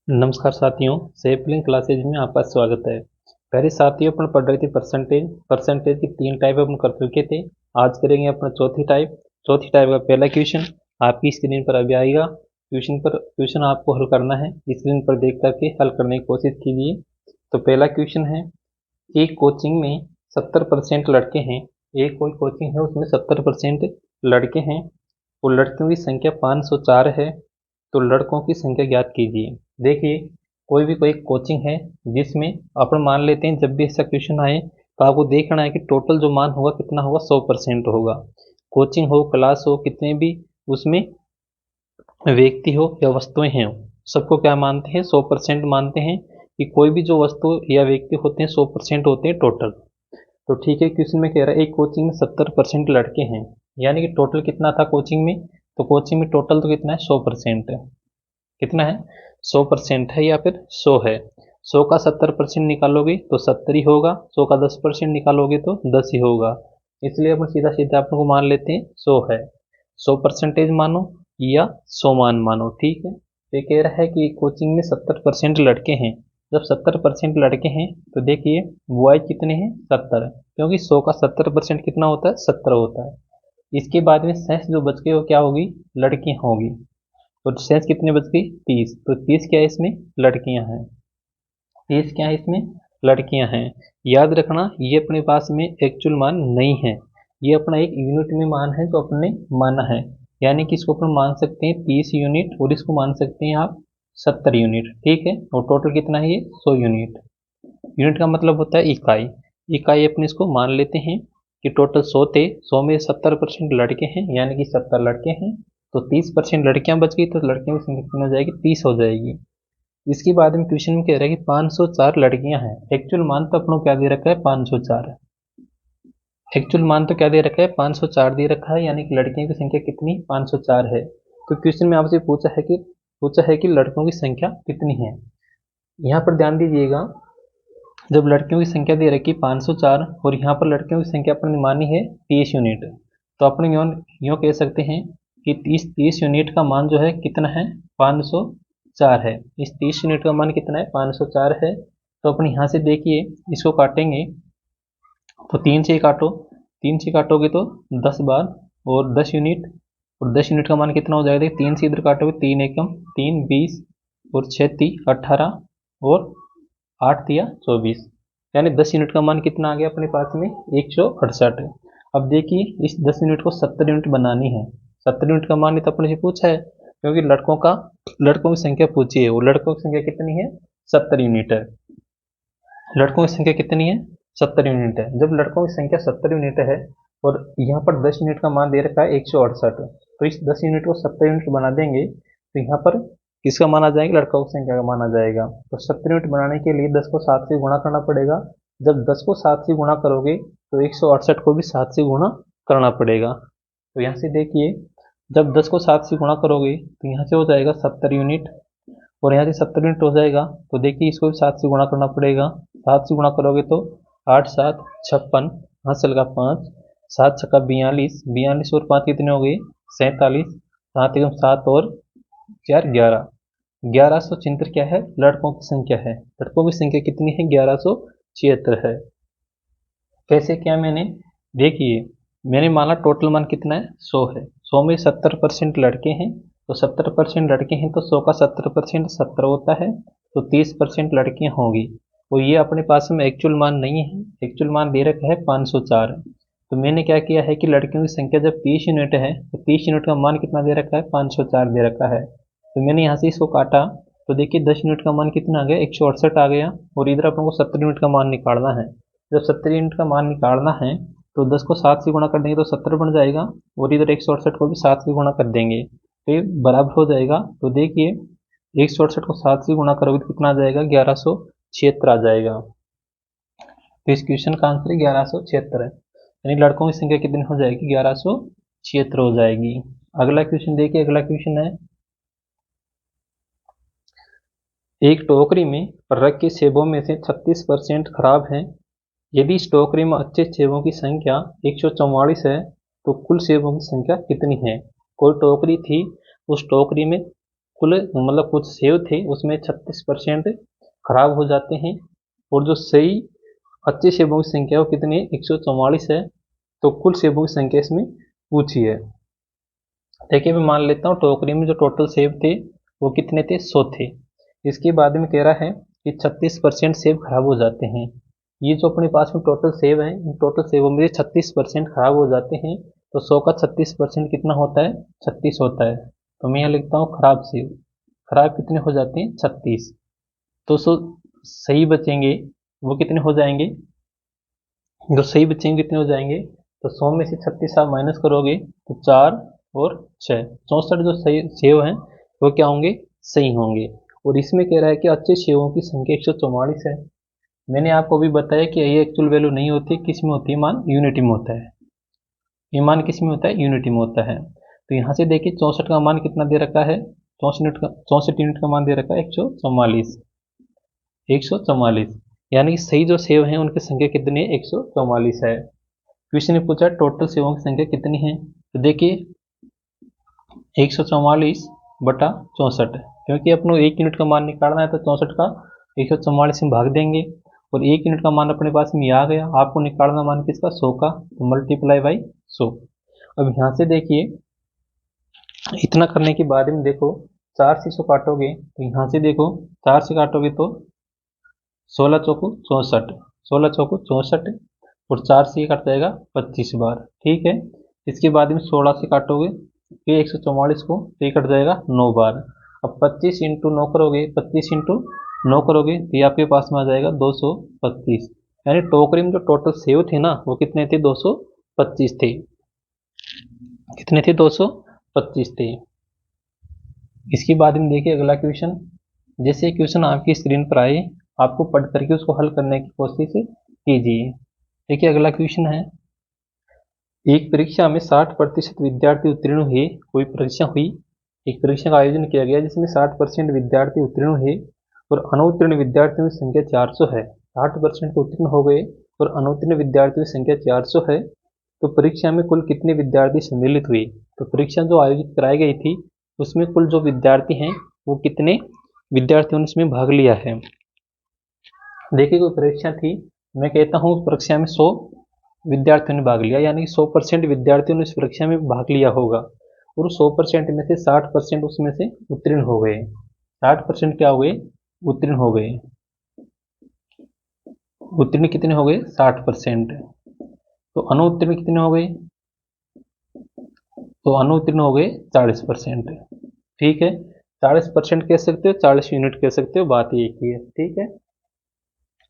नमस्कार साथियों, सेफलिंग क्लासेज में आपका स्वागत है। पहले साथियों अपन पढ़ रहे थे परसेंटेज की तीन टाइप अपन कर चुके थे। आज करेंगे अपना चौथी टाइप का पहला क्वेश्चन आपकी स्क्रीन पर अभी आएगा। क्वेश्चन आपको हल करना है, स्क्रीन पर देख करके हल करने की कोशिश कीजिए। तो पहला क्वेश्चन है, एक कोचिंग में 70% लड़के हैं। एक कोई कोचिंग है उसमें 70% लड़के हैं और लड़कियों की संख्या 504 है। तो लड़कों की संख्या ज्ञात कीजिए। देखिए, कोई कोचिंग है जिसमें अपन मान लेते हैं जब भी ऐसा क्वेश्चन आए तो आपको देखना है कि टोटल जो मान होगा कितना होगा, 100% होगा। कोचिंग हो, क्लास हो, कितने भी उसमें व्यक्ति हो या वस्तुएं हैं, सबको क्या मानते हैं, 100% मानते हैं कि कोई भी जो वस्तु या व्यक्ति होते हैं 100% होते हैं टोटल। तो ठीक है, क्वेश्चन में कह रहा है एक कोचिंग में 70% लड़के हैं, यानी कि टोटल कितना था कोचिंग में। तो कोचिंग में टोटल तो कितना है, 100%। कितना है, 100% है या फिर 100 है। 100 का 70% निकालोगे तो 70 ही होगा, 100 का 10% निकालोगे तो 10 ही होगा। इसलिए अपन सीधा सीधा अपन को मान लेते हैं 100 है। 100% मानो या 100 मान मानो, ठीक है। तो ये कह रहा है कि कोचिंग में 70% लड़के हैं। जब 70% लड़के हैं तो देखिए बॉय कितने हैं, 70, क्योंकि 100 का 70% कितना होता है, 70 होता है। इसके बाद में शेष जो बच गए वो क्या होगी, लड़कियां होगी। तो शेष कितने बच गई, 30। तो 30 क्या है, इसमें लड़कियां हैं। 30 क्या है, इसमें लड़कियां हैं। याद रखना, ये अपने पास में एक्चुअल मान नहीं है, ये अपना एक यूनिट में मान है जो अपने माना है। यानी कि इसको अपन मान सकते हैं 30 यूनिट और इसको मान सकते हैं आप 70 यूनिट, ठीक है। और टोटल कितना है ये, 100 यूनिट। यूनिट का मतलब होता है इकाई। इकाई अपने इसको मान लेते हैं कि टोटल 100 थे, 100 में 70% लड़के हैं, यानी कि 70 लड़के हैं। तो 30% लड़कियां बच गई, तो लड़कियों की संख्या कितनी हो जाएगी, 30 हो जाएगी। इसके बाद में क्वेश्चन में कह रहा है कि 504 लड़कियां हैं। एक्चुअल मान तो अपनों को क्या दे रखा है, 504। एक्चुअल मान तो क्या दे रखा है, 504 दे रखा है, यानी कि लड़कियों की संख्या कितनी, 504 है। तो क्वेश्चन में आपसे पूछा है कि लड़कों की संख्या कितनी है। यहाँ पर ध्यान दीजिएगा, जब लड़कियों की संख्या दे रखी 504 और यहाँ पर लड़कियों की संख्या अपनी मानी है 30 यूनिट, तो अपने यूँ कह सकते हैं कि 30 यूनिट का मान जो है कितना है, 504 है। इस 30 यूनिट का मान कितना है, 504 है। तो अपन यहाँ से देखिए, इसको काटेंगे तो 3 से काटो, 3 से काटोगे तो 10 बार और 10 यूनिट, और 10 यूनिट का मान कितना हो जाएगा, 3 से इधर काटोगे, 3 एकम 3 20 और 6 3 18 और 8 तिया 24, यानी 10 यूनिट का मान कितना आ गया अपने पास में, 168। अब देखिए, इस 10 यूनिट को 70 यूनिट बनानी है। 70 यूनिट का मान तो अपने से पूछा है, क्योंकि लड़कों की संख्या पूछी है, और लड़कों की संख्या कितनी है, 70 यूनिट है। लड़कों की संख्या कितनी है, 70 यूनिट है। जब लड़कों की संख्या 70 यूनिट है और यहाँ पर 10 यूनिट का मान दे रखा है 168, तो इस 10 यूनिट को 70 यूनिट बना देंगे तो यहाँ पर किसका मान आ जाएगा, लड़कों की संख्या का मान आ जाएगा। तो 70 यूनिट बनाने के लिए 10 को 7 से गुणा करना पड़ेगा। जब 10 को 7 से गुणा करोगे तो 168 को भी 7 से गुणा करना पड़ेगा। तो यहाँ से देखिए, जब 10 को 7 से गुणा करोगे तो यहाँ से हो जाएगा 70 यूनिट, और यहाँ से 70 यूनिट हो जाएगा। तो देखिए, इसको भी 7 से गुणा करना पड़ेगा। 7 से गुणा करोगे तो 8 7 56, हाथ चल का 5, 7 छक्का 42, 42 और 5 कितने हो गए, 47, 7 एकम 7 और 4 11। 1176 क्या है, लड़कों की संख्या है। लड़कों की संख्या कितनी है, 1176 है। कैसे क्या मैंने, देखिए, मैंने माना टोटल मान कितना है, 100 है। 100 में 70% लड़के हैं, तो 70% लड़के हैं तो 100 का 70% 70 होता है। तो 30% लड़कियां होंगी। तो ये अपने पास में एक्चुअल मान नहीं है, एक्चुअल मान दे रखा है 504। तो मैंने क्या किया है कि लड़कियों की संख्या जब 30 यूनिट है तो 30 यूनिट का मान कितना दे रखा है, 504 दे रखा है। तो मैंने यहाँ से इसको काटा, तो देखिए 10 यूनिट का मान कितना आ गया, 168 आ गया, और इधर अपन को 70 यूनिट का मान निकालना है। जब 70 यूनिट का मान निकालना है तो 10 को 7 से गुणा कर देंगे तो 70 बन जाएगा, और इधर 168 को भी 7 से गुणा कर देंगे तो ये बराबर हो जाएगा। तो देखिए, 168 को 7 से गुणा करोगे तो कितना आ जाएगा, 1176 आ जाएगा। तो इस क्वेश्चन का आंसर 1176 है, यानी लड़कों की संख्या कितनी हो जाएगी, 1176 हो जाएगी। अगला क्वेश्चन देखिए, अगला क्वेश्चन है, एक टोकरी में रखे सेबों में से 36% खराब हैं। यदि इस टोकरी में अच्छे सेबों की संख्या 144 है तो कुल सेबों की संख्या कितनी है। कोई टोकरी थी, उस टोकरी में कुल मतलब कुछ सेव थे उसमें 36% खराब हो जाते हैं, और जो सही अच्छे सेवों की संख्या वो कितनी है, 144 है। तो कुल सेवों की संख्या इसमें पूछी है। देखिए मैं मान लेता हूँ टोकरी में जो टोटल सेब थे वो कितने थे, 100 थे। इसके बाद में कह रहा है कि 36% सेब खराब हो जाते हैं। ये जो अपने पास में टोटल सेब है, इन टोटल सेबों में 36% खराब हो जाते हैं। तो 100 का 36% कितना होता है, 36 होता है। तो मैं यहाँ लिखता हूँ खराब सेब, खराब कितने हो जाते हैं, 36। तो सही बचेंगे वो कितने हो जाएंगे, जो सही बचेंगे कितने हो जाएंगे, तो 100 में से 36 आप माइनस करोगे तो 4 और 6, 64 जो सही सेव हैं वो क्या होंगे, सही होंगे। और इसमें कह रहा है कि अच्छे सेवों की संख्या 144 है। मैंने आपको भी बताया कि ये एक्चुअल वैल्यू नहीं होती, किस में होती है, मान यूनिटी में होता है। ये मान किस में होता है, यूनिटी में होता है। तो यहाँ से देखिए 64 का मान कितना दे रखा है, 64 यूनिट का मान दे रखा है 144, 144। यानी कि सही जो सेव हैं उनकी संख्या कितनी है, 144 है। क्वेश्चन ने पूछा टोटल सेवों की संख्या कितनी है, तो देखिए 144 बटा 64, क्योंकि अपने 1 यूनिट का मान निकालना है तो 64 का 144 में भाग देंगे, और 1 यूनिट का मान अपने पास में आ गया। आपको निकालना मान किसका, 100 का, तो मल्टीप्लाई बाई 100। अब यहाँ से देखिए इतना करने के बाद में देखो 4 से 100 काटोगे तो यहाँ से देखो 4 से काटोगे तो 16 चौको 64, 16 चौको 64, और 4 से ये कट जाएगा 25 बार, ठीक है। इसके बाद में 16 से काटोगे ये 144 को, तो ये कट जाएगा 9 बार। अब 25 इंटू 9 करोगे, 25 इंटू 9 करोगे तो ये आपके पास में आ जाएगा 225। यानी टोकरी में जो टोटल सेव थे ना वो कितने थे, 225 थे। कितने थे, 225 थे। इसके बाद में देखिए अगला क्वेश्चन। जैसे क्वेश्चन आपकी स्क्रीन पर आए आपको पढ़ करके उसको हल करने की कोशिश कीजिए। देखिए अगला क्वेश्चन है, एक परीक्षा में 60% विद्यार्थी उत्तीर्ण हुए। कोई परीक्षा हुई, एक परीक्षा का आयोजन किया गया जिसमें 60% विद्यार्थी उत्तीर्ण हुए और अनुत्तीर्ण विद्यार्थियों की संख्या 400 है। 60% तो उत्तीर्ण हो गए और अनुत्तीर्ण विद्यार्थियों की संख्या 400 है। तो परीक्षा में कुल कितने विद्यार्थी सम्मिलित हुए। तो परीक्षा जो आयोजित कराई गई थी उसमें कुल जो विद्यार्थी हैं वो कितने विद्यार्थियों ने इसमें भाग लिया है। देखिए कोई परीक्षा थी, मैं कहता हूँ परीक्षा में 100 विद्यार्थियों ने भाग लिया, यानी कि 100% विद्यार्थियों ने इस परीक्षा में भाग लिया होगा, और 100% में से 60% उसमें से उत्तीर्ण हो गए। 60% क्या हो गए, उत्तीर्ण हो गए। उत्तीर्ण कितने हो गए, 60%। तो अनुत्तीर्ण कितने हो गए, तो अनुत्तीर्ण हो गए 40%। ठीक है, 40% कह सकते हो, 40 यूनिट कह सकते हो, बात एक ही है, ठीक है।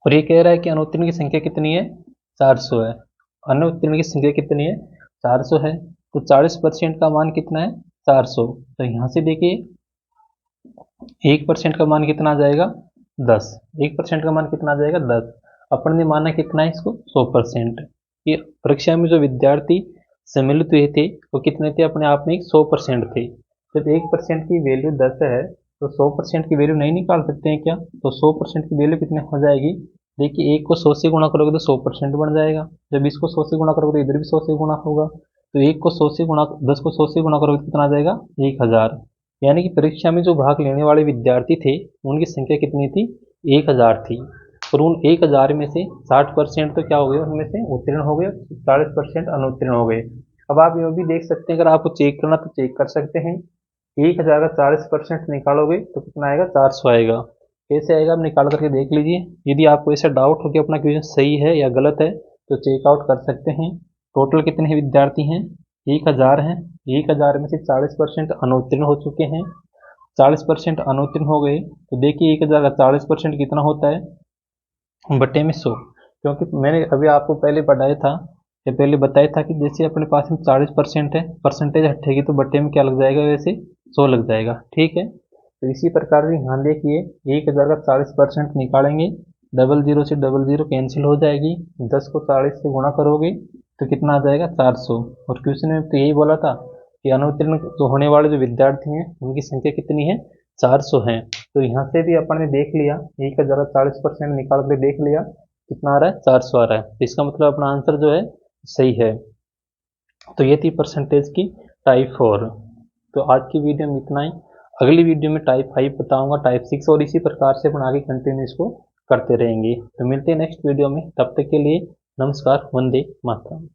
और ये कह रहा है कि अनुत्तीर्ण की संख्या कितनी है, 400 है। अनुत्तीर्ण की संख्या कितनी है, 400 है। तो 40% का मान कितना है, 400। तो यहाँ से देखिए 1% का मान कितना आ जाएगा, 10। 1% का मान कितना आ जाएगा, 10। अपन ने माना कितना है इसको, 100%। ये परीक्षा में जो विद्यार्थी सम्मिलित हुए थे वो कितने थे, अपने आप में 100% थे। जब 1% की वैल्यू 10 है तो 100% की वैल्यू नहीं निकाल सकते हैं क्या, तो 100% की वैल्यू कितने हो जाएगी, देखिए 1 को 100 से गुणा करोगे तो 100% बन जाएगा। जब इसको 100 से गुणा करोगे तो इधर भी 100 से गुणा होगा, तो 1 को 100 से गुणा, 10 को 100 से गुणा करोगे तो कितना आ जाएगा, 1000। यानी कि परीक्षा में जो भाग लेने वाले विद्यार्थी थे उनकी संख्या कितनी थी, 1000 थी। और उन 1000 में से 60% तो क्या हो गए, उनमें से उत्तीर्ण हो गए, 40% अनुत्तीर्ण हो गए। अब आप ये भी देख सकते हैं, अगर आपको चेक करना तो चेक कर सकते हैं। 1000 का 40% निकालोगे तो कितना आएगा, 400 आएगा। कैसे आएगा आप निकाल करके देख लीजिए। यदि आपको ऐसा डाउट हो कि अपना क्वेश्चन सही है या गलत है तो चेकआउट कर सकते हैं। टोटल कितने विद्यार्थी हैं, 1000 हैं। 1000 में से 40% अनुत्तीर्ण हो चुके हैं, 40% अनुत्तीर्ण हो गए। तो देखिए 1000 का 40% कितना होता है, बटे में 100। क्योंकि मैंने अभी आपको पहले पढ़ाया था या पहले बताया था कि जैसे अपने पास में 40% है, परसेंटेज हटेगी तो बटे में क्या लग जाएगा, वैसे 100 लग जाएगा, ठीक है। तो इसी प्रकार से यहाँ देखिए 1000 का 40% निकालेंगे, डबल जीरो से डबल जीरो कैंसिल हो जाएगी, 10 को 40 से गुणा करोगे तो कितना आ जाएगा, 400। और क्वेश्चन में तो यही बोला था कि अनुत्तीर्ण जो होने वाले जो विद्यार्थी हैं उनकी संख्या कितनी है, 400 है। तो यहाँ से भी अपन ने देख लिया, 1000 का 40% निकाल के देख लिया कितना आ रहा है, 400 आ रहा है। तो इसका मतलब अपना आंसर जो है सही है। तो ये थी परसेंटेज की टाइप 4। तो आज की वीडियो में इतना ही। अगली वीडियो में टाइप 5 बताऊंगा, टाइप 6, और इसी प्रकार से अपन आगे कंटिन्यू इसको करते रहेंगे। तो मिलते हैं नेक्स्ट वीडियो में, तब तक के लिए नमस्कार, वंदे मातरम।